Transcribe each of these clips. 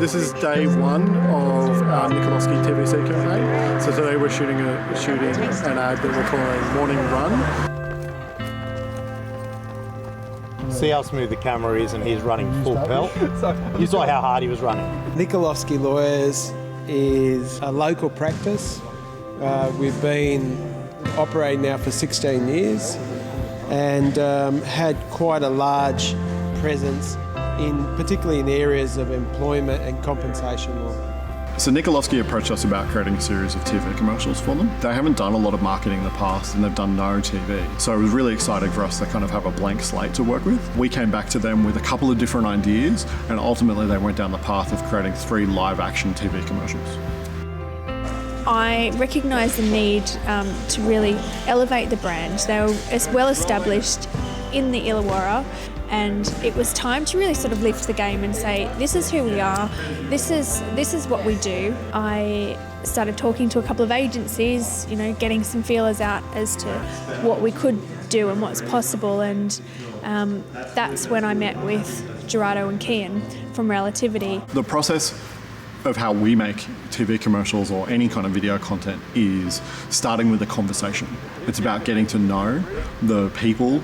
this is day one of our Nikolovski TVC campaign. So today we're shooting an ad that we're calling Morning Run. See how smooth the camera is, and he's running full pelt. You saw how hard he was running. Nikolovski Lawyers is a local practice. We've been operating now for 16 years and had quite a large presence particularly in areas of employment and compensation law. So Nikolovski approached us about creating a series of TV commercials for them. They haven't done a lot of marketing in the past and they've done no TV. So it was really exciting for us to kind of have a blank slate to work with. We came back to them with a couple of different ideas and ultimately they went down the path of creating 3 live action TV commercials. I recognise the need to really elevate the brand. They were well established in the Illawarra, and it was time to really sort of lift the game and say, this is who we are, this is what we do. I started talking to a couple of agencies, getting some feelers out as to what we could do and what's possible, and that's when I met with Gerardo and Kian from Relativity. The process of how we make TV commercials or any kind of video content is starting with a conversation. It's about getting to know the people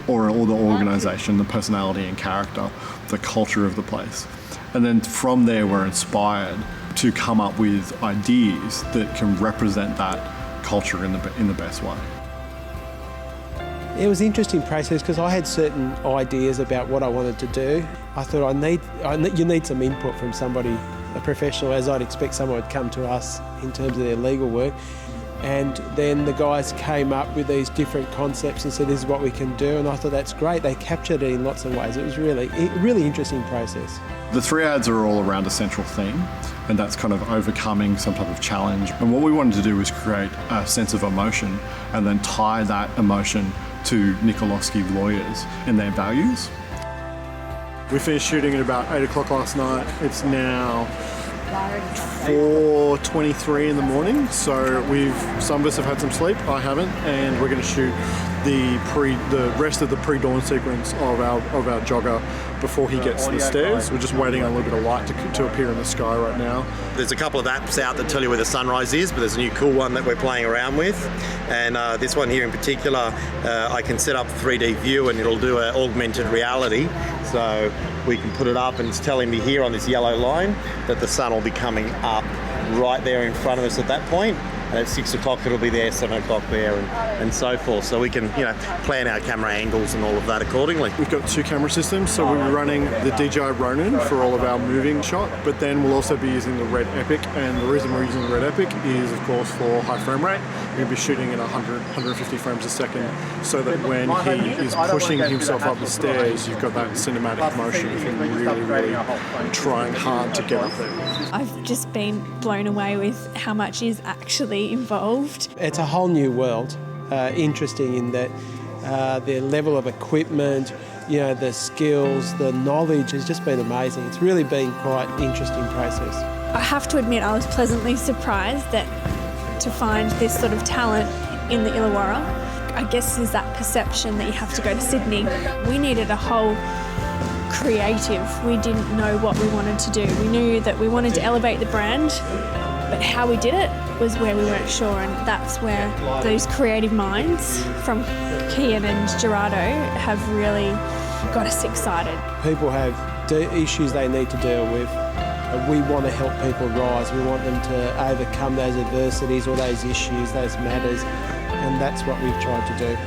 or the organisation, the personality and character, the culture of the place. And then from there we're inspired to come up with ideas that can represent that culture in the best way. It was an interesting process because I had certain ideas about what I wanted to do. I thought you need some input from somebody, a professional, as I'd expect someone would come to us in terms of their legal work. And then the guys came up with these different concepts and said, this is what we can do. And I thought, that's great. They captured it in lots of ways. It was really interesting process. The 3 ads are all around a central theme, and that's kind of overcoming some type of challenge. And what we wanted to do was create a sense of emotion and then tie that emotion to Nikolovski Lawyers and their values. We finished shooting at about 8 o'clock last night. It's now 4:23 in the morning, so some of us have had some sleep, I haven't, and we're going to shoot the rest of the pre-dawn sequence of our jogger before he gets to the stairs. We're just waiting on a little bit of light to appear in the sky right now. There's a couple of apps out that tell you where the sunrise is, but there's a new cool one that we're playing around with, and this one here in particular, I can set up 3D view and it'll do an augmented reality, so we can put it up and it's telling me here on this yellow line that the sun will be coming up right there in front of us at that point. And at 6 o'clock it'll be there, 7 o'clock there, and so forth. So we can, plan our camera angles and all of that accordingly. We've got 2 camera systems, so we'll be running the DJI Ronin for all of our moving shot, but then we'll also be using the Red Epic, and the reason we're using the Red Epic is, of course, for high frame rate. We're going to be shooting at 150 frames a second, so that when he is pushing himself up the stairs, you've got that cinematic motion of him really trying hard to get up there. I've just been blown away with how much is actually involved. It's a whole new world, interesting in that the level of equipment, the skills, the knowledge has just been amazing. It's really been quite an interesting process. I have to admit I was pleasantly surprised to find this sort of talent in the Illawarra. I guess there's that perception that you have to go to Sydney. We needed a whole creative. We didn't know what we wanted to do. We knew that we wanted to elevate the brand, but how we did it was where we weren't sure, and that's where those creative minds from Kian and Gerardo have really got us excited. People have issues they need to deal with. We want to help people rise. We want them to overcome those adversities or those issues, those matters, and that's what we've tried to do.